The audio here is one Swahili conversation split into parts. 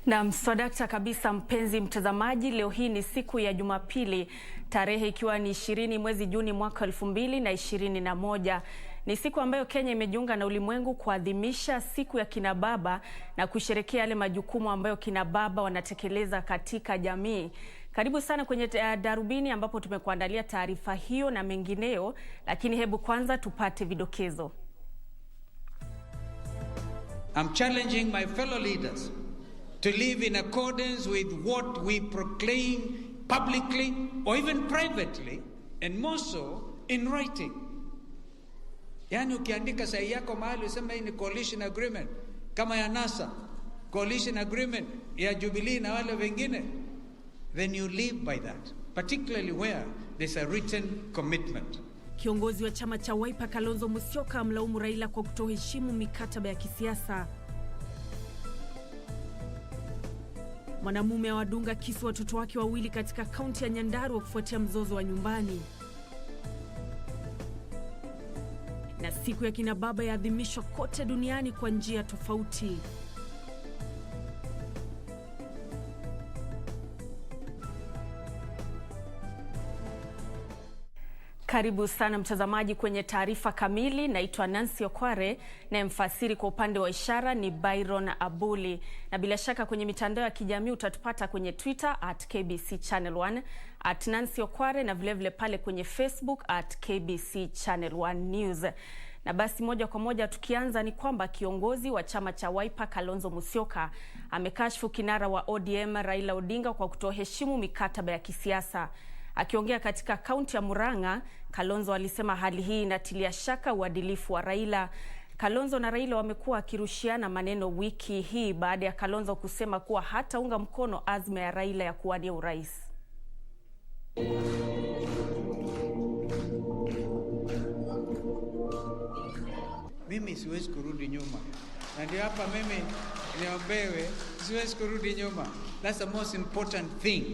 Na mswadakta kabisa mpenzi mtazamaji, leo hii ni siku ya Jumapili, tarehe ikiwa ni 20 mwezi Juni mwaka 2021. Ni siku ambayo Kenya imejiunga na ulimwengu kuadhimisha siku ya kina baba na kusherehekea yale majukumu ambayo kina baba wanatekeleza katika jamii. Karibu sana kwenye Darubini ambapo tumekuandalia taarifa hiyo na mengineyo, lakini hebu kwanza tupate vidokezo. I'm challenging my fellow leaders to live in accordance with what we proclaim publicly or even privately, and more so in writing. Yani ukiandika sahihi yako mahali usema hii ni coalition agreement kama ya NASA, coalition agreement ya Jubilee na wale wengine, then you live by that, particularly where there's a written commitment. Kiongozi wa chama cha Wiper Kalonzo Musyoka amlaumu Raila kwa kutoheshimu mikataba ya kisiasa. Mwanamume awadunga kisu watoto wake wawili katika kaunti ya Nyandarua kufuatia mzozo wa nyumbani. Na siku ya kina baba yaadhimishwa kote duniani kwa njia tofauti. Karibu sana mtazamaji kwenye taarifa kamili. Naitwa Nancy Okware na mfasiri kwa upande wa ishara ni Byron Abuli. Na bila shaka kwenye mitandao ya kijamii utatupata kwenye Twitter @KBC Channel 1, @Nancy Okware, na vile pale kwenye Facebook @KBC Channel 1 News. Na basi moja kwa moja tukianza ni kwamba kiongozi wa chama cha Wiper Kalonzo Musyoka amekashfu kinara wa ODM Raila Odinga kwa kutoheshimu mikataba ya kisiasa. Akiongea katika kaunti ya Murang'a, Kalonzo alisema hali hii inatilia shaka uadilifu wa Raila. Kalonzo na Raila wamekuwa akirushiana maneno wiki hii baada ya Kalonzo kusema kuwa hataunga mkono azma ya Raila ya kuwania urais. Mimi siwezi kurudi nyuma. Na ndio hapa mimi niombewe, siwezi kurudi nyuma. That's the most important thing.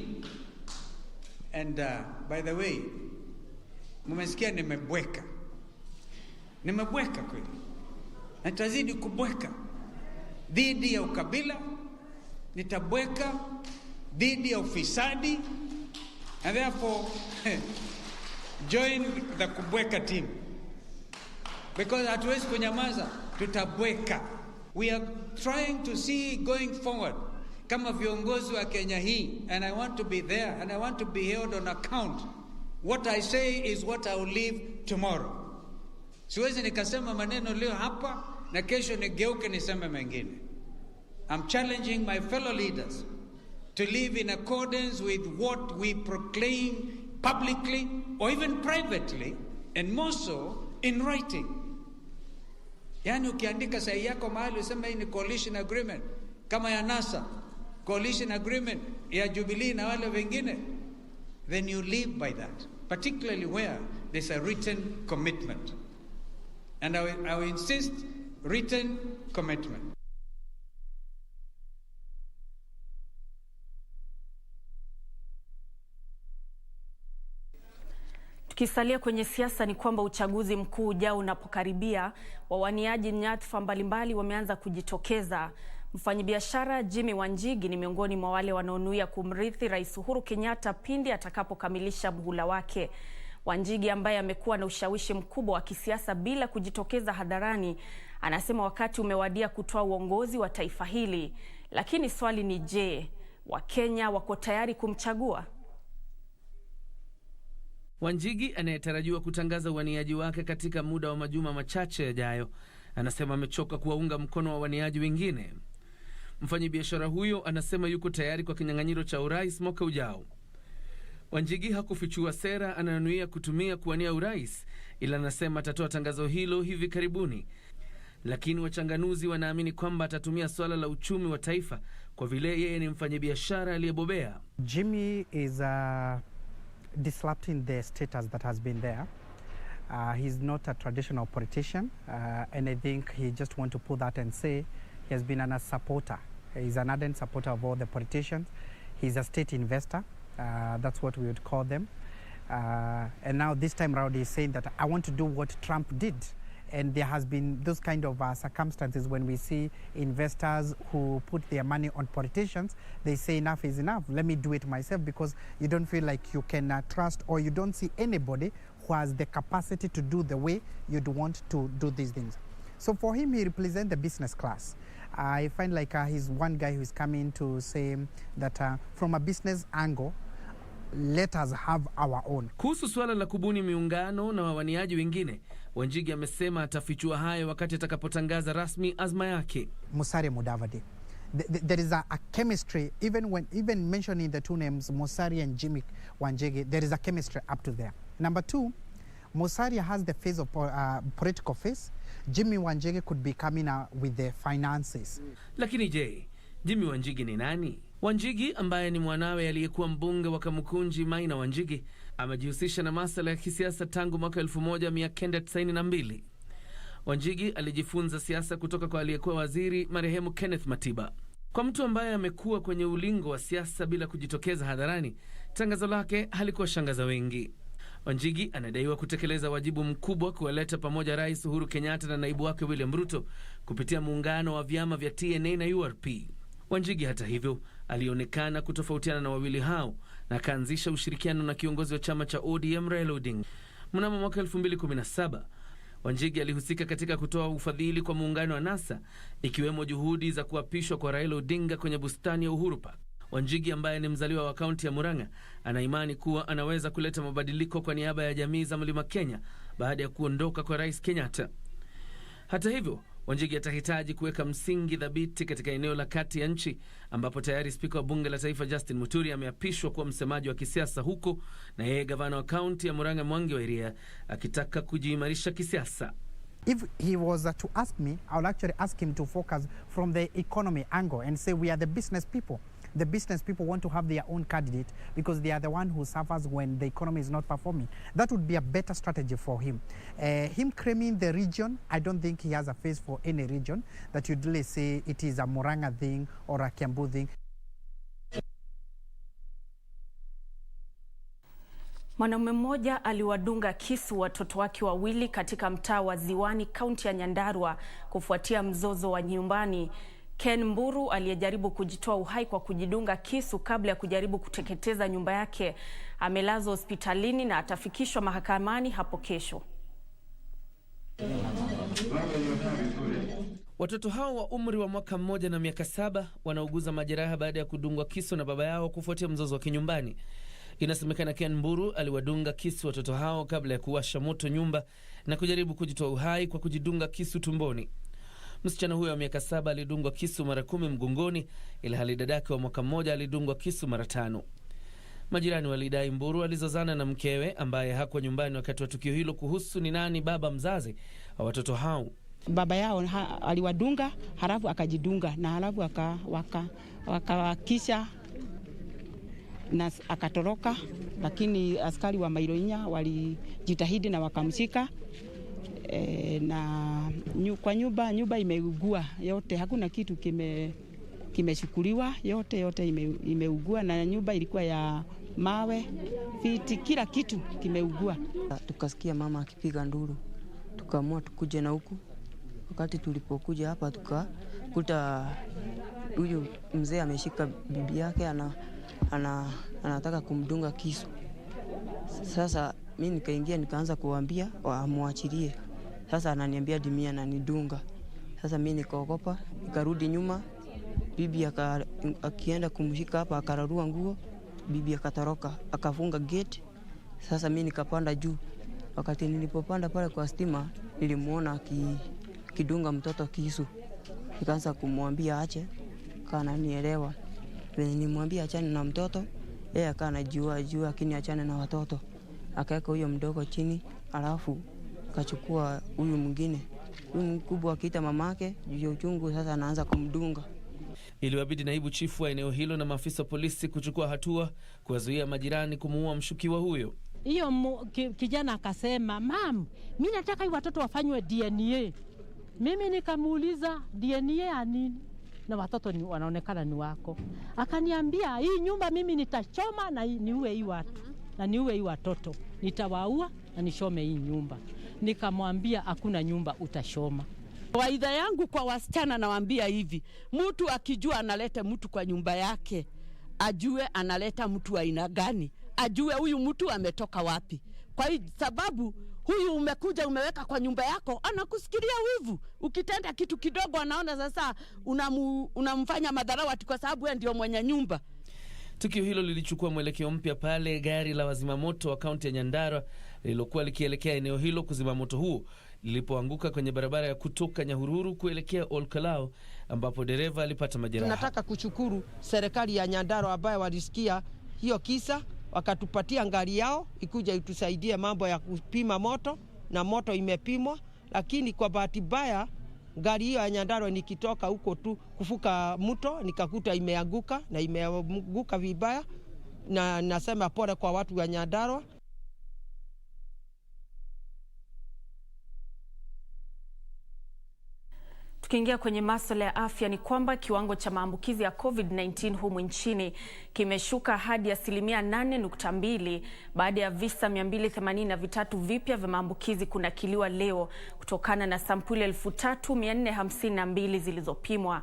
And by the way, mmesikia nimebweka. Nimebweka kweli. Nitazidi kubweka dhidi ya ukabila, nitabweka dhidi ya ufisadi, and therefore join the kubweka team. Because hatuwezi kunyamaza, tutabweka. We are trying to see going forward kama viongozi wa Kenya hii, and I want to be there and I want to be held on account. What I say is what I will live tomorrow. Siwezi nikasema maneno leo hapa na kesho nigeuke niseme mengine. I'm challenging my fellow leaders to live in accordance with what we proclaim publicly or even privately, and more so in writing. Yani ukiandika sahihi yako mahali usema hii ni coalition agreement kama ya NASA, coalition agreement ya Jubilee na wale wengine, then you live by that, particularly where there's a written commitment. And I will insist, written commitment. Tukisalia kwenye siasa ni kwamba uchaguzi mkuu ujao unapokaribia, wawaniaji nyadhifa mbalimbali wameanza kujitokeza. Mfanyabiashara Jimmy Wanjigi ni miongoni mwa wale wanaonuia kumrithi Rais Uhuru Kenyatta pindi atakapokamilisha muhula wake. Wanjigi ambaye amekuwa na ushawishi mkubwa wa kisiasa bila kujitokeza hadharani, anasema wakati umewadia kutoa uongozi wa taifa hili. Lakini swali ni je, Wakenya wako tayari kumchagua? Wanjigi anayetarajiwa kutangaza uaniaji wake katika muda wa majuma machache yajayo, anasema amechoka kuwaunga mkono wa waniaji wengine. Mfanyabiashara huyo anasema yuko tayari kwa kinyang'anyiro cha urais mwaka ujao. Wanjigi hakufichua sera anayonuia kutumia kuwania urais, ila anasema atatoa tangazo hilo hivi karibuni. Lakini wachanganuzi wanaamini kwamba atatumia swala la uchumi wa taifa kwa vile yeye ni mfanyabiashara aliyebobea. Jimmy is disrupting the status that has been there. He's not a traditional politician, and I think he just want to put that and say he has been a supporter. He's an ardent supporter of all the politicians. He's a state investor. That's what we would call them. And now this time around he's saying that I want to do what Trump did And there has been those kind of circumstances when we see investors who put their money on politicians. They say enough is enough. Let me do it myself, because you don't feel like you can trust, or you don't see anybody who has the capacity to do the way you'd want to do these things. So for him, he represents the business class. I find like he's one guy who's coming to say that from a business angle, let us have our own. Kuhusu swala la kubuni miungano na wawaniaji wengine, Wanjigi amesema atafichua hayo wakati atakapotangaza rasmi azma yake. Musalia Mudavadi. There is a chemistry, even mentioning the two names, Musalia and Jimmy Wanjigi, there is a chemistry up to there. Number two, Musalia has the face of political face. Jimmy Wanjigi could be coming with the finances. Lakini je, Jimmy Wanjigi ni nani? Wanjigi ambaye ni mwanawe aliyekuwa mbunge wa Kamukunji Maina Wanjigi amejihusisha na masuala ya kisiasa tangu mwaka 1992. Wanjigi alijifunza siasa kutoka kwa aliyekuwa waziri marehemu Kenneth Matiba. Kwa mtu ambaye amekuwa kwenye ulingo wa siasa bila kujitokeza hadharani, tangazo lake halikuwa shangaza wengi. Wanjigi anadaiwa kutekeleza wajibu mkubwa kuwaleta pamoja Rais Uhuru Kenyatta na naibu wake William Ruto kupitia muungano wa vyama vya TNA na URP. Wanjigi hata hivyo alionekana kutofautiana na wawili hao na kaanzisha ushirikiano na kiongozi wa chama cha ODM Raila Odinga. Mnamo mwaka 2017, Wanjigi alihusika katika kutoa ufadhili kwa muungano wa NASA, ikiwemo juhudi za kuapishwa kwa Raila Odinga kwenye bustani ya Uhuru Park. Wanjigi ambaye ni mzaliwa wa kaunti ya Murang'a anaimani kuwa anaweza kuleta mabadiliko kwa niaba ya jamii za Mlima Kenya baada ya kuondoka kwa Rais Kenyatta. Hata hivyo, Wanjigi atahitaji kuweka msingi dhabiti katika eneo la kati ya nchi, ambapo tayari spika wa bunge la taifa Justin Muturi ameapishwa kuwa msemaji wa kisiasa huko, na yeye gavana wa kaunti ya Murang'a Mwangi wa Iria akitaka kujiimarisha kisiasa. If he was to ask me, I would actually ask him to focus from the economy angle and say we are the business people. The business people want to have their own candidate because they are the one who suffers when the economy is not performing. That would be a better strategy for him. Him claiming the region, I don't think he has a face for any region that you'd really say it is a Murang'a thing or a Kiambu thing. Mwanaume mmoja aliwadunga kisu watoto wake wawili katika mtaa wa Ziwani, kaunti ya Nyandarua kufuatia mzozo wa nyumbani. Ken Mburu aliyejaribu kujitoa uhai kwa kujidunga kisu kabla ya kujaribu kuteketeza nyumba yake amelazwa hospitalini na atafikishwa mahakamani hapo kesho. Watoto hao wa umri wa mwaka 1 na miaka 7 wanauguza majeraha baada ya kudungwa kisu na baba yao kufuatia mzozo wa kinyumbani. Inasemekana Ken Mburu aliwadunga kisu watoto hao kabla ya kuwasha moto nyumba na kujaribu kujitoa uhai kwa kujidunga kisu tumboni. Msichana huyo wa miaka 7 alidungwa kisu mara 10 mgongoni, ila hali dadake wa mwaka 1 alidungwa kisu mara 5. Majirani walidai Mburu alizozana na mkewe ambaye hakuwa nyumbani wakati wa tukio hilo kuhusu ni nani baba mzazi wa watoto hao. Baba yao aliwadunga, halafu akajidunga na halafu wakawakisha na akatoroka, lakini askari wa Mairoinya walijitahidi na wakamshika. Na kwa nyumba imeugua yote, hakuna kitu kimeshukuliwa, yote imeugua, na nyumba ilikuwa ya mawe, viti, kila kitu kimeugua. Tukasikia mama akipiga nduru, tukaamua tukuje na huku. Wakati tulipokuja hapa tukakuta huyu mzee ameshika bibi yake anataka kumdunga kisu. Sasa mimi nikaingia nikaanza kuambia muachilie. Sasa ananiambia dimia na nidunga. Sasa mimi nikaogopa, nikarudi nyuma. Bibi akienda kumshika hapa akararua nguo, bibi akatoroka, akafunga gate. Sasa mimi nikapanda juu. Wakati nilipopanda pale kwa stima, nilimuona kidunga mtoto kisu. Nikaanza kumwambia ache, kana nielewa. Nilimwambia achane na mtoto, yeye akana jua lakini achane na watoto. Akaweka huyo mdogo chini, alafu kachukua huyu mwingine. Huyu mkubwa akiita mamake, juu uchungu sasa anaanza kumdunga. Iliwabidi naibu chifu wa eneo hilo na maafisa polisi kuchukua hatua kuwazuia majirani kumuua mshukiwa huyo. Hiyo kijana akasema, "Mam, mimi nataka watoto wafanywe DNA." Mimi nikamuuliza DNA ya nini? Na watoto wanaonekana ni wako. Akaniambia, "Hii nyumba mimi nitachoma na niue hii watu. Na niue hii watoto. Nitawaua na nishome hii nyumba." Nikamwambia hakuna nyumba utashoma. Waidha yangu kwa wasichana nawaambia hivi, mtu akijua analeta mtu kwa nyumba yake, ajue analeta mtu aina gani, ajue huyu mtu ametoka wapi. Kwa sababu huyu umekuja umeweka kwa nyumba yako, anakusikilia wivu. Ukitenda kitu kidogo anaona sasa unamfanya madharawati kwa sababu yeye ndio mwenye nyumba. Tukio hilo lilichukua mwelekeo mpya pale gari la wazimamoto wa kaunti ya Nyandarua lililokuwa likielekea eneo hilo kuzima moto huo lilipoanguka kwenye barabara ya kutoka Nyahururu kuelekea Olkalao, ambapo dereva alipata majeraha. Tunataka kushukuru serikali ya Nyandarua ambayo walisikia hiyo kisa, wakatupatia gari yao ikuja itusaidie mambo ya kupima moto, na moto imepimwa. Lakini kwa bahati mbaya gari hiyo ya Nyandarua nikitoka huko tu kufuka mto nikakuta imeanguka, na imeanguka vibaya, na nasema pole kwa watu wa Nyandarua. Tukiingia kwenye masuala ya afya ni kwamba kiwango cha maambukizi ya COVID-19 humu nchini kimeshuka hadi 8.2 baada ya visa 283 vipya vya maambukizi kunakiliwa leo kutokana na sampuli 3452 zilizopimwa.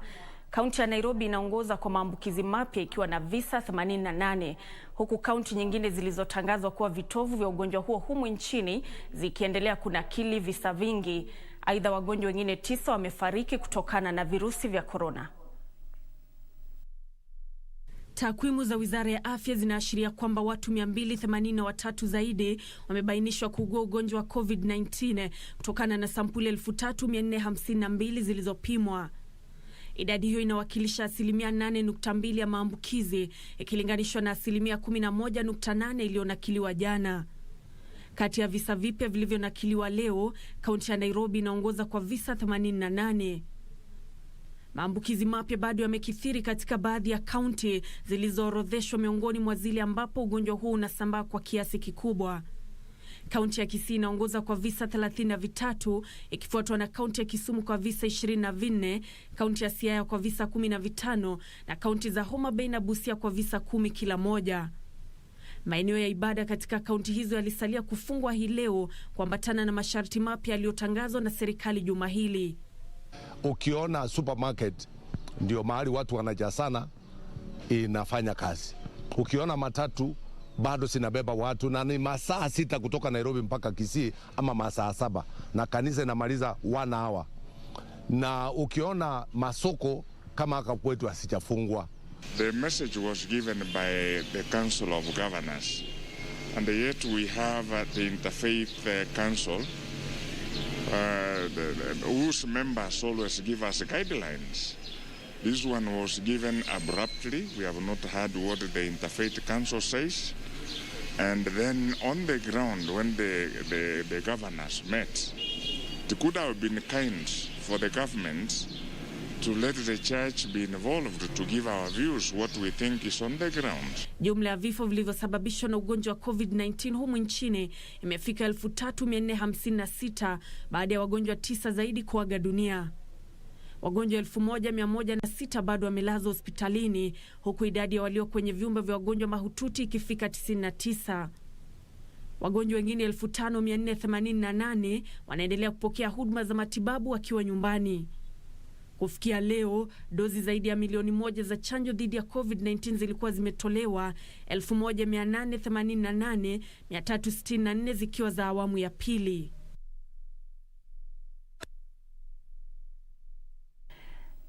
Kaunti ya Nairobi inaongoza kwa maambukizi mapya ikiwa na visa 88, huku kaunti nyingine zilizotangazwa kuwa vitovu vya ugonjwa huo humu nchini zikiendelea kunakili visa vingi. Aidha, wagonjwa wengine 9 wamefariki kutokana na virusi vya korona. Takwimu za Wizara ya Afya zinaashiria kwamba watu 283 zaidi wamebainishwa kuugua ugonjwa wa COVID-19 kutokana na sampuli 3452 zilizopimwa. Idadi hiyo inawakilisha 8.2% ya maambukizi ikilinganishwa na 11.8% iliyonakiliwa jana. Kati ya visa vipya vilivyonakiliwa leo, kaunti ya Nairobi inaongoza kwa visa 88. Maambukizi mapya bado yamekithiri katika baadhi ya kaunti zilizoorodheshwa miongoni mwa zile ambapo ugonjwa huu unasambaa kwa kiasi kikubwa. Kaunti ya Kisii inaongoza kwa visa 33 ikifuatwa na kaunti ya Kisumu kwa visa 24, kaunti ya Siaya kwa visa 15 na kaunti za Homa Bay na Busia kwa visa 10 kila moja. Maeneo ya ibada katika kaunti hizo yalisalia kufungwa hii leo kuambatana na masharti mapya yaliyotangazwa na serikali juma hili. Ukiona supermarket ndio mahali watu wanajazana, inafanya kazi. Ukiona matatu bado sinabeba watu, na ni masaa 6 kutoka Nairobi mpaka Kisii, ama masaa 7, na kanisa inamaliza 1 hour. Na ukiona masoko kama hapa kwetu asijafungwa. The message was given by the Council of Governors, and yet we have the Interfaith Council whose members always give us guidelines. This one was given abruptly. We have not heard what the Interfaith Council says. And then on the ground, when the governors met, it could have been kind for the government to let the church be involved to give our views what we think is on the ground. Jumla ya vifo vilivyosababishwa na ugonjwa wa COVID-19 humu nchini imefika 3456 baada ya wagonjwa 9 zaidi kuaga dunia. Wagonjwa 1106 bado wamelazwa hospitalini, huku idadi ya walio kwenye vyumba vya wagonjwa mahututi ikifika 99. Wagonjwa wengine 5488 wanaendelea kupokea huduma za matibabu wakiwa nyumbani. Kufikia leo, dozi zaidi ya milioni 1 za chanjo dhidi ya COVID-19 zilikuwa zimetolewa, 1888, 364 zikiwa za awamu ya pili.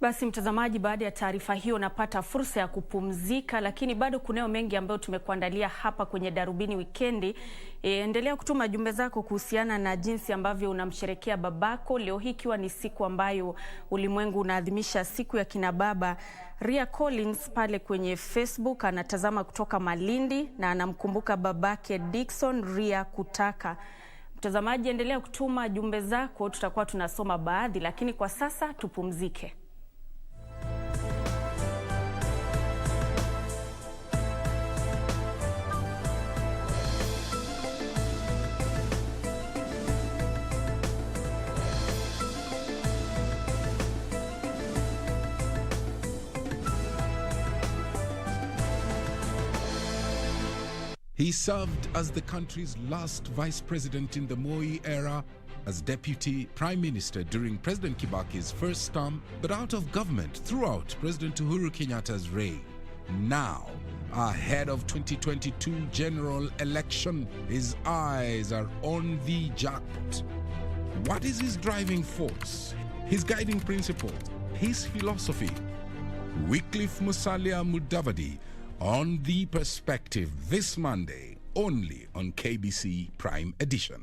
Basi mtazamaji, baada ya taarifa hiyo napata fursa ya kupumzika, lakini bado kunao mengi ambayo tumekuandalia hapa kwenye Darubini Wikendi. Endelea kutuma jumbe zako kuhusiana na jinsi ambavyo unamsherekea babako leo hii, ikiwa ni siku ambayo ulimwengu unaadhimisha siku ya kina baba. Ria Collins pale kwenye Facebook anatazama kutoka Malindi na anamkumbuka babake Dickson Ria Kutaka. Mtazamaji, endelea kutuma jumbe zako, tutakuwa tunasoma baadhi, lakini kwa sasa tupumzike. He served as the country's last vice president in the Moi era as Deputy Prime Minister during President Kibaki's first term, but out of government throughout President Uhuru Kenyatta's reign. Now, ahead of 2022 general election, his eyes are on the jackpot. What is his driving force? His guiding principles? His philosophy? Wycliffe Musalia Mudavadi on The Perspective this Monday, only on KBC Prime Edition.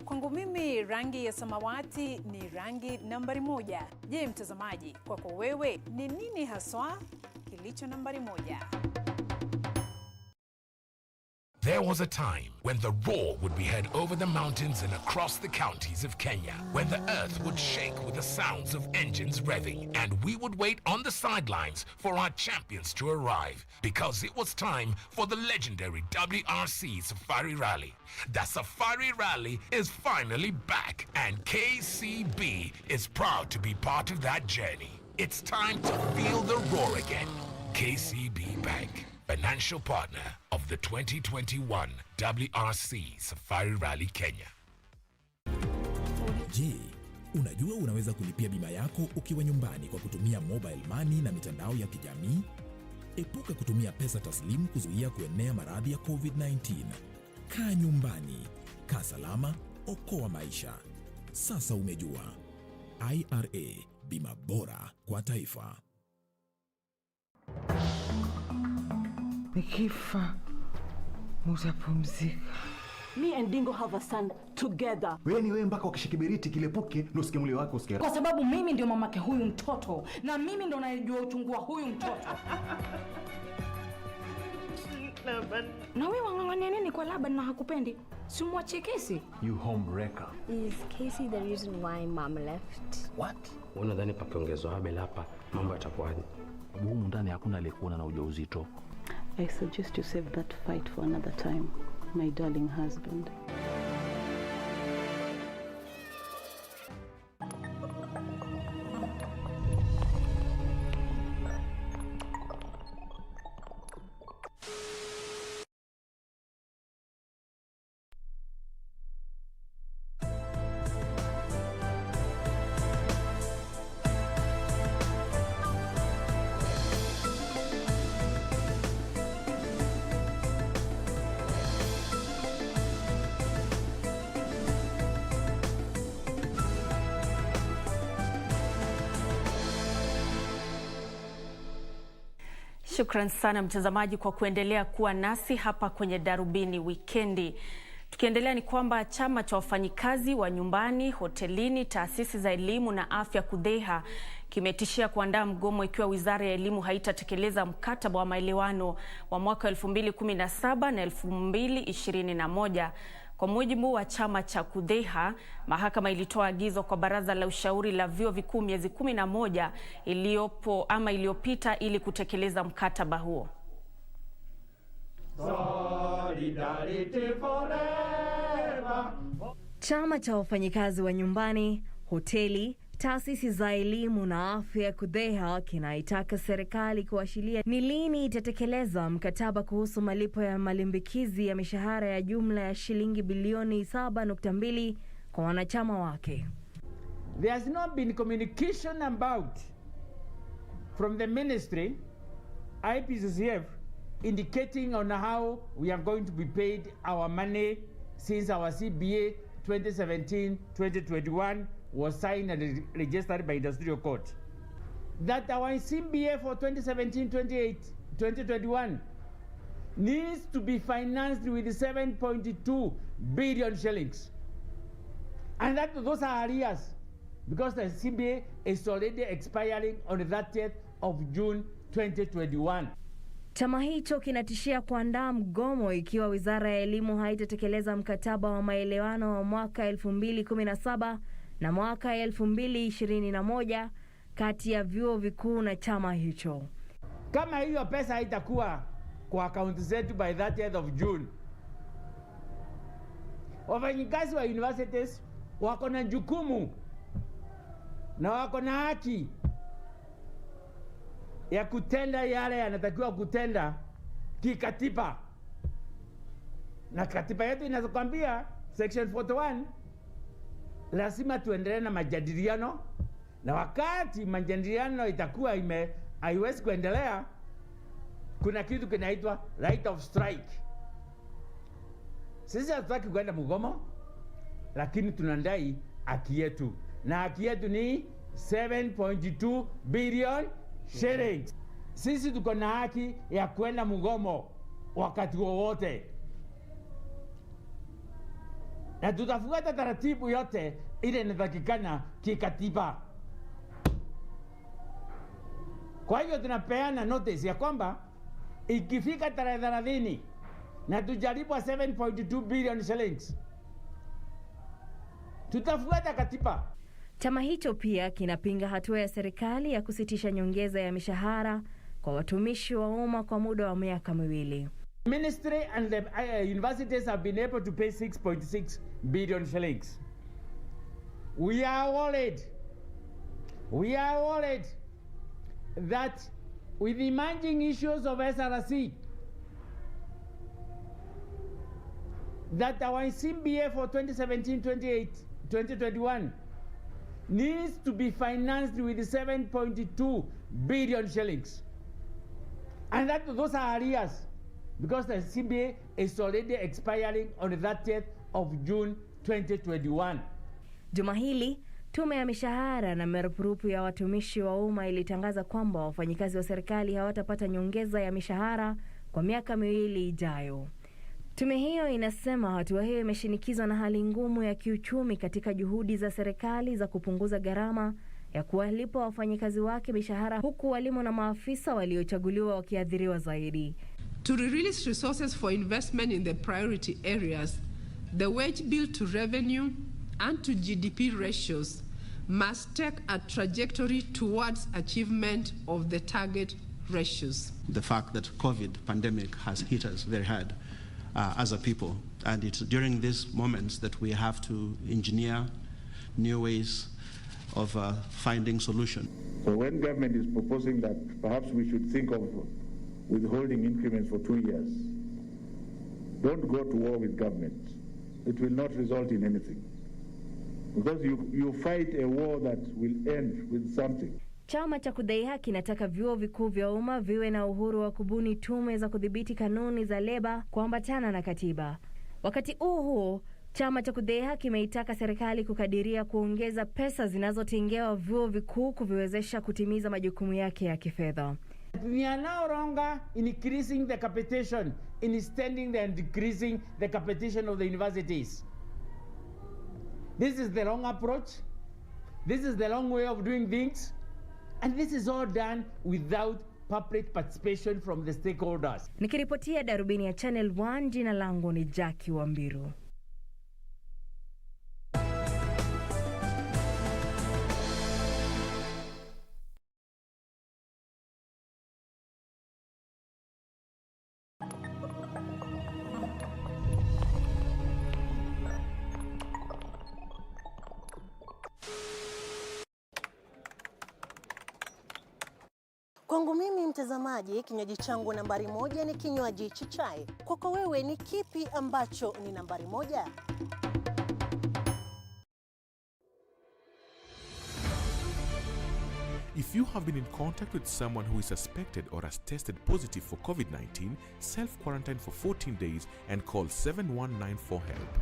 Kwangu mimi rangi ya samawati ni rangi nambari 1. Je, mtazamaji, kwako wewe ni nini haswa kilicho nambari 1? There was a time when the roar would be heard over the mountains and across the counties of Kenya, when the earth would shake with the sounds of engines revving, and we would wait on the sidelines for our champions to arrive, because it was time for the legendary WRC Safari Rally. The Safari Rally is finally back, and KCB is proud to be part of that journey. It's time to feel the roar again. KCB Bank, financial partner of the 2021 WRC Safari Rally Kenya. Je, unajua unaweza kulipia bima yako ukiwa nyumbani kwa kutumia mobile money na mitandao ya kijamii? Epuka kutumia pesa taslimu kuzuia kuenea maradhi ya COVID-19. Kaa nyumbani, kaa salama, okoa maisha. Sasa umejua. IRA, bima bora kwa taifa. Nikifa mutapumzika. Me and Dingo have a son together. Wewe ni wewe mpaka ukishikibiriti kilepuke ndio usikie mlio wako usikie. Kwa sababu mimi ndio mamake huyu mtoto na mimi ndio najua uchungu wa huyu mtoto. Na wewe wangangania nini kwa Laban na hakupendi? Si umwache Casey. You homebreaker. Is Casey the reason why mom left? What? Unadhani pakiongezwa Abel hapa mambo yatakuwaje? Humu ndani hakuna aliyekuwa na ujauzito. I suggest you save that fight for another time, my darling husband. Shukran sana mtazamaji kwa kuendelea kuwa nasi hapa kwenye Darubini Wikendi. Tukiendelea ni kwamba chama cha wafanyikazi wa nyumbani, hotelini, taasisi za elimu na afya KUDHEIHA kimetishia kuandaa mgomo ikiwa Wizara ya Elimu haitatekeleza mkataba wa maelewano wa mwaka 2017 na 2021. Kwa mujibu wa chama cha KUDHEIHA, mahakama ilitoa agizo kwa Baraza la Ushauri la Vyuo Vikuu miezi 11 iliyopita ili kutekeleza mkataba huo. Chama cha wafanyikazi wa nyumbani, hoteli, taasisi za elimu na afya KUDHEIHA kinaitaka serikali kuashiria ni lini itatekeleza mkataba kuhusu malipo ya malimbikizi ya mishahara ya jumla ya shilingi bilioni 7.2 kwa wanachama wake. There has not been communication about from the ministry, IPCCF, indicating on how we are going to be paid our money since our CBA 2017-2021 was signed and registered by Industrial Court. That our CBA for 2017-2021 needs to be financed with 7.2 billion shillings. And that those are arrears because the CBA is already expiring on the 30th of June 2021. Chama hicho kinatishia kuandaa mgomo ikiwa Wizara ya Elimu haitatekeleza mkataba wa maelewano wa mwaka 2017 na mwaka 2021 kati ya vyuo vikuu na chama hicho. Kama hiyo pesa haitakuwa kwa akaunti zetu by 30th of June, Wafanyikazi wa universities wako na jukumu na wako na haki ya kutenda yale yanatakiwa kutenda kikatiba, na katiba yetu inazokwambia section 41 lazima tuendelee na majadiliano, na wakati majadiliano itakuwa haiwezi kuendelea, kuna kitu kinaitwa right of strike. Sisi hatutaki kwenda mgomo, lakini tunadai haki yetu, na haki yetu ni 7.2 billion shillings. Sisi tuko na haki ya kwenda mgomo wakati wowote, na tutafuata taratibu yote ile inatakikana kikatiba. Kwa hivyo tunapeana notice ya kwamba ikifika tarehe 30 na tujalipwa 7.2 billion shillings, tutafuata katiba. Chama hicho pia kinapinga hatua ya serikali ya kusitisha nyongeza ya mishahara kwa watumishi wa umma kwa muda wa miaka miwili. Ministry and the universities have been able to pay 6.6 billion shillings. We are worried that with the emerging issues of SRC, that our CBA for 2017-2021 needs to be financed with 7.2 billion shillings. And that those are arrears, because the CBA is already expiring on the 30th of June 2021. Juma hili, tume ya mishahara na marupurupu ya watumishi wa umma ilitangaza kwamba wafanyikazi wa serikali hawatapata nyongeza ya mishahara kwa miaka miwili ijayo. Tume hiyo inasema hatua hiyo imeshinikizwa na hali ngumu ya kiuchumi katika juhudi za serikali za kupunguza gharama ya kuwalipa wafanyikazi wake mishahara, huku walimu na maafisa waliochaguliwa wakiathiriwa zaidi. To release resources for investment in the priority areas, the wage bill to revenue and to GDP ratios must take a trajectory towards achievement of the target ratios. The fact that COVID pandemic has hit us very hard as a people, and it's during these moments that we have to engineer new ways of finding solutions. So when government is proposing that perhaps we should think of withholding increments for 2 years, don't go to war with government. It will not result in anything, because you fight a war that will end with something. Chama cha KUDHEIHA kinataka vyuo vikuu vya umma viwe na uhuru wa kubuni tume za kudhibiti kanuni za leba kuambatana na katiba. Wakati huo, chama cha KUDHEIHA kimeitaka serikali kukadiria kuongeza pesa zinazotengewa vyuo vikuu kuviwezesha kutimiza majukumu yake ya kifedha. We are no longer increasing the capitation, instead and decreasing the capitation of the universities. This is the wrong approach. This is the wrong way of doing things. And this is all done without public participation from the stakeholders. Nikiripotia Darubini ya Channel 1, jina langu ni Jackie Wambiru. Kwangu mimi mtazamaji, kinywaji changu nambari 1 ni kinywaji cha chai. Kwako wewe ni kipi ambacho ni nambari 1? If you have been in contact with someone who is suspected or has tested positive for COVID-19, self-quarantine for 14 days and call 7194 for help.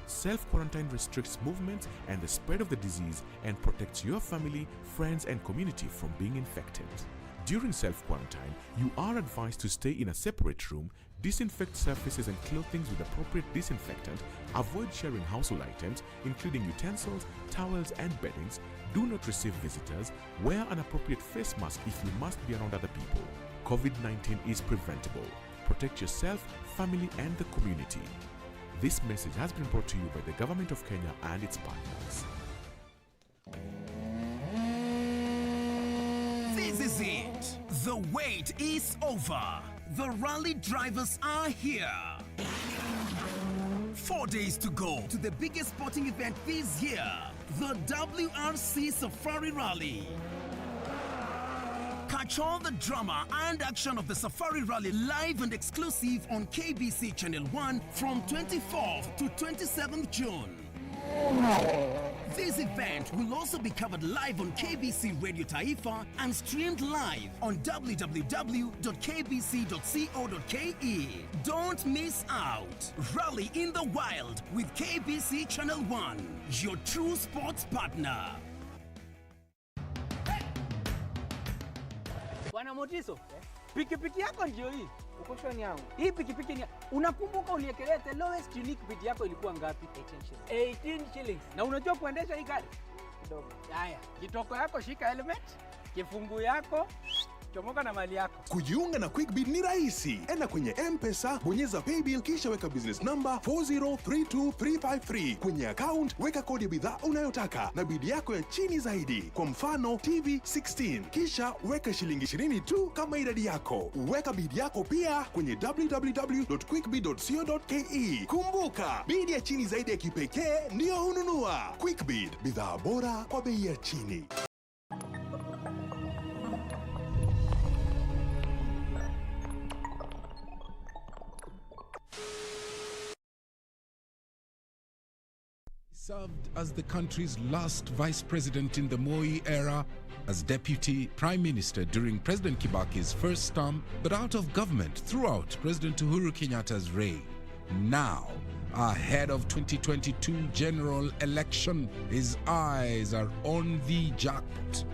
Self-quarantine restricts movement and the spread of the disease and protects your family, friends and community from being infected. During self-quarantine, you are advised to stay in a separate room, disinfect surfaces and clothing with appropriate disinfectant, avoid sharing household items, including utensils, towels and beddings, do not receive visitors, wear an appropriate face mask if you must be around other people. COVID-19 is preventable. Protect yourself, family and the community. This message has been brought to you by the Government of Kenya and its partners. This is it. The wait is over. The rally drivers are here. 4 days to go to the biggest sporting event this year, the WRC Safari Rally. Catch all the drama and action of the Safari Rally live and exclusive on KBC Channel 1 from 24th to 27th June. This event will also be covered live on KBC Radio Taifa and streamed live on www.kbc.co.ke. Don't miss out. Rally in the wild with KBC Channel 1, your true sports partner. Bwana Motiso, pikipiki yako ndio hii. Uko shoni yangu. Hii pikipiki ni unakumbuka uniekelea the lowest unique bid yako ilikuwa ngapi? 18 shillings. Na unajua kuendesha hii gari? Kidogo. Haya, kitoko yako shika helmet, kifungu yako chomoka na mali yako. Kujiunga na QuickBid ni rahisi. Enda kwenye M-Pesa, bonyeza paybill kisha weka business number 4032353. Kwenye account weka kodi ya bidhaa unayotaka na bid yako ya chini zaidi. Kwa mfano TV 16. Kisha weka shilingi 20 tu kama idadi yako. Weka bid yako pia kwenye www.quickbid.co.ke. Kumbuka, bid ya chini zaidi ya kipekee ndio hununua. QuickBid, bidhaa bora kwa bei ya chini. Served as the country's last vice president in the Moi era, as deputy prime minister during President Kibaki's first term, but out of government throughout President Uhuru Kenyatta's reign. Now, ahead of 2022 general election, his eyes are on the jackpot.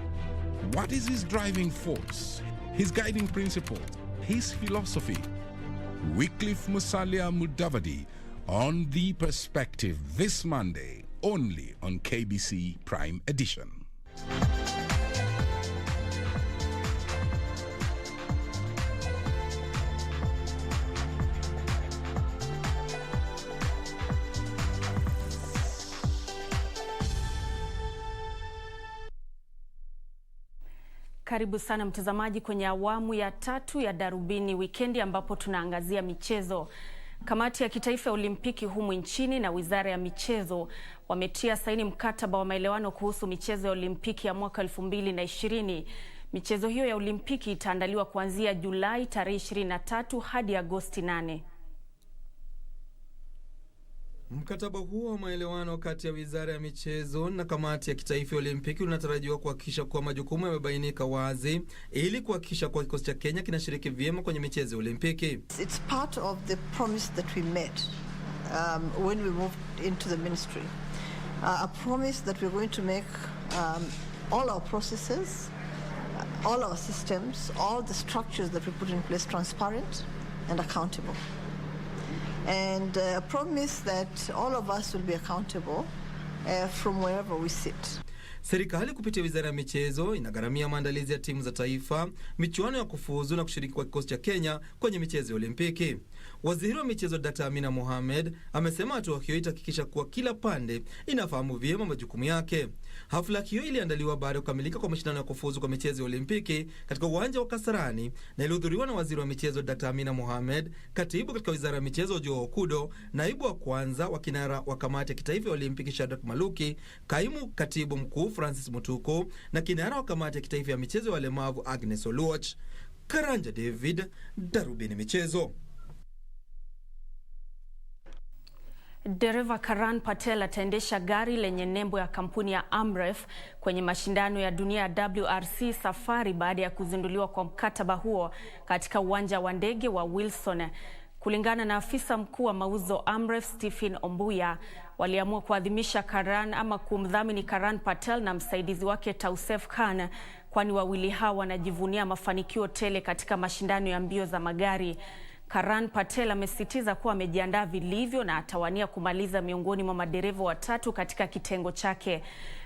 What is his driving force? His guiding principle? His philosophy? Wycliffe Musalia Mudavadi on The Perspective this Monday, only on KBC Prime Edition. Karibu sana mtazamaji kwenye awamu ya 3 ya Darubini Wikendi ambapo tunaangazia michezo. Kamati ya kitaifa ya Olimpiki humu nchini na Wizara ya Michezo wametia saini mkataba wa maelewano kuhusu michezo ya Olimpiki ya mwaka 2020. Michezo hiyo ya Olimpiki itaandaliwa kuanzia Julai tarehe 23 hadi Agosti 8. Mkataba huo wa maelewano kati ya Wizara ya Michezo na Kamati ya Kitaifa ya Olimpiki unatarajiwa kuhakikisha kuwa majukumu yamebainika wazi ili kuhakikisha kuwa kikosi cha Kenya kinashiriki vyema kwenye michezo ya Olimpiki. It's part of the promise that we made when we moved into the ministry. A promise that we're going to make all our processes, all our systems, all the structures that we put in place transparent and accountable. And a promise that all of us will be accountable from wherever we sit. Serikali kupitia Wizara ya Michezo inagharamia maandalizi ya timu za taifa, michuano ya kufuzu na kushiriki kwa kikosi cha Kenya kwenye michezo ya Olimpiki. Waziri wa Michezo Dr. Amina Mohamed amesema hatua hiyo itahakikisha kuwa kila pande inafahamu vyema majukumu yake. Hafla hiyo iliandaliwa baada ya kukamilika kwa mashindano ya kufuzu kwa michezo ya Olimpiki katika uwanja wa Kasarani na ilihudhuriwa na Waziri wa Michezo Dr. Amina Mohamed, Katibu katika Wizara ya Michezo Joe Okudo, Naibu wa kwanza wa kinara wa Kamati ya Kitaifa ya Olimpiki Shadrack Maluki, Kaimu Katibu Mkuu Francis Mutuku na kinara wa Kamati ya Kitaifa ya Michezo ya Walemavu Agnes Oluoch. Karanja David, Darubini Michezo. Dereva Karan Patel ataendesha gari lenye nembo ya kampuni ya Amref kwenye mashindano ya dunia ya WRC Safari baada ya kuzinduliwa kwa mkataba huo katika uwanja wa ndege wa Wilson. Kulingana na afisa mkuu wa mauzo Amref Stephen Ombuya, waliamua kuadhimisha Karan ama kumdhamini Karan Patel na msaidizi wake Tausef Khan, kwani wawili hao wanajivunia mafanikio tele katika mashindano ya mbio za magari. Karan Patel amesisitiza kuwa amejiandaa vilivyo na atawania kumaliza miongoni mwa madereva watatu katika kitengo chake.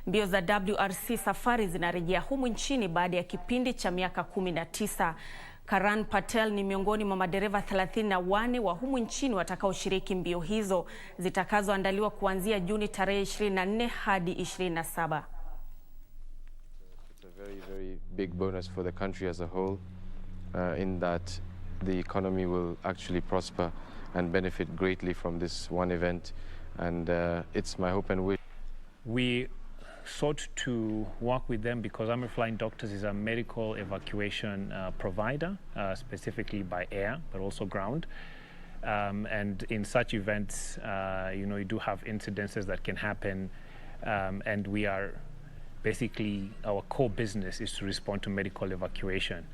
Mbio za WRC Safari zinarejea humu nchini baada ya kipindi cha miaka 19. Karan Patel ni miongoni mwa madereva 34 wa humu nchini watakaoshiriki mbio hizo zitakazoandaliwa kuanzia Juni tarehe 24 hadi 27. It's a very big bonus for the country as a whole in that the economy will actually prosper and benefit greatly from this one event. And it's my hope and wish. We sought to work with them because Army Flying Doctors is a medical evacuation provider, specifically by air, but also ground. And in such events, you do have incidences that can happen, and we are basically, our core business is to respond to medical evacuation.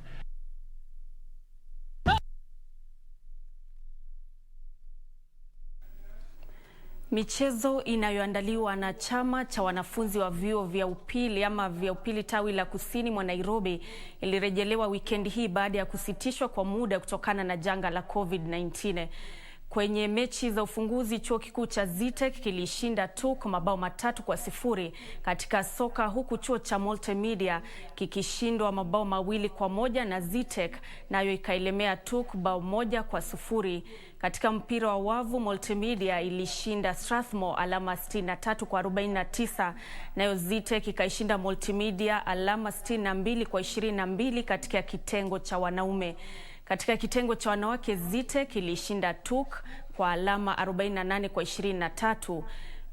Michezo inayoandaliwa na chama cha wanafunzi wa vyuo vya upili ama vya upili tawi la kusini mwa Nairobi ilirejelewa wikendi hii baada ya kusitishwa kwa muda kutokana na janga la COVID-19. Kwenye mechi za ufunguzi, chuo kikuu cha ZITEC kilishinda TUK mabao 3-0 katika soka, huku chuo cha Multimedia kikishindwa mabao 2-1 na ZITEC nayo ikailemea TUK bao 1-0. Katika mpira wa wavu, Multimedia ilishinda Strathmore alama 63-49, nayo ZITEC ikaishinda Multimedia alama 62-22 katika kitengo cha wanaume. Katika kitengo cha wanawake, ZITEC ilishinda TUK kwa alama 48-23.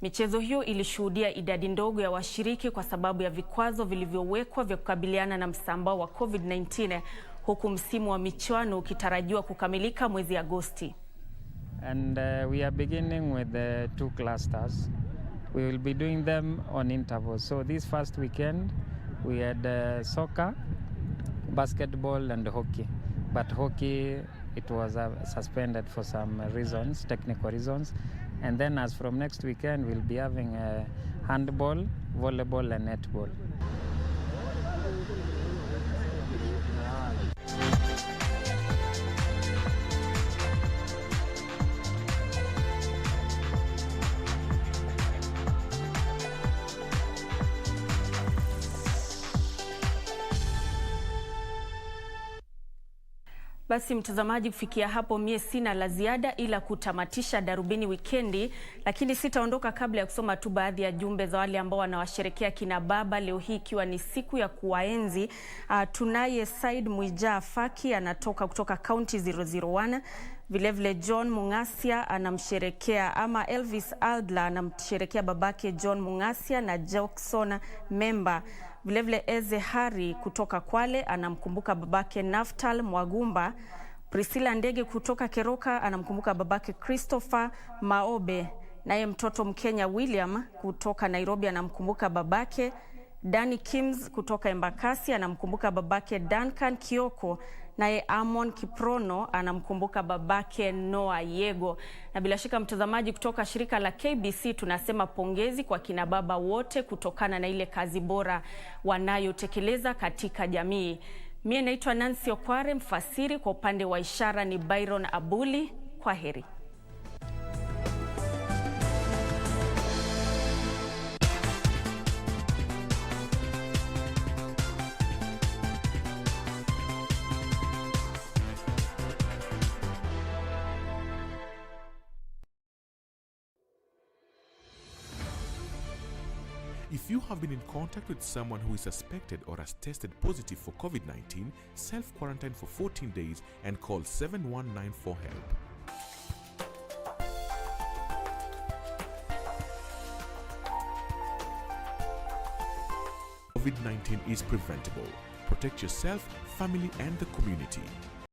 Michezo hiyo ilishuhudia idadi ndogo ya washiriki kwa sababu ya vikwazo vilivyowekwa vya kukabiliana na msambao wa COVID-19, huku msimu wa michuano ukitarajiwa kukamilika mwezi Agosti. And we are beginning with the 2 clusters. We will be doing them on intervals. So this first weekend we had soccer, basketball and hockey. But hockey, it was suspended for some reasons, technical reasons. And then as from next weekend, we'll be having handball, volleyball and netball. Basi mtazamaji, kufikia hapo mie sina la ziada ila kutamatisha Darubini wikendi, lakini sitaondoka kabla ya kusoma tu baadhi ya jumbe za wale ambao wanawasherekea kina baba leo hii ikiwa ni siku ya kuwaenzi. Tunaye Said Mwijaa Faki anatoka kutoka County 001. Vilevile John Mungasia anamsherekea, ama Elvis Aldla anamsherekea babake John Mungasia na Jackson Memba. Vilevile Eze Hari kutoka Kwale anamkumbuka babake Naftal Mwagumba. Priscilla Ndege kutoka Keroka anamkumbuka babake Christopher Maobe. Naye mtoto Mkenya William kutoka Nairobi anamkumbuka babake. Danny Kims kutoka Embakasi anamkumbuka babake Duncan Kioko. Naye Amon Kiprono anamkumbuka babake Noah Yego. Na bila shaka mtazamaji, kutoka shirika la KBC tunasema pongezi kwa kina baba wote kutokana na ile kazi bora wanayotekeleza katika jamii. Mie naitwa Nancy Okware, mfasiri kwa upande wa ishara ni Byron Abuli. Kwa heri. If you have been in contact with someone who is suspected or has tested positive for COVID-19, self-quarantine for 14 days and call 7194 for help. COVID-19 is preventable. Protect yourself, family, and the community.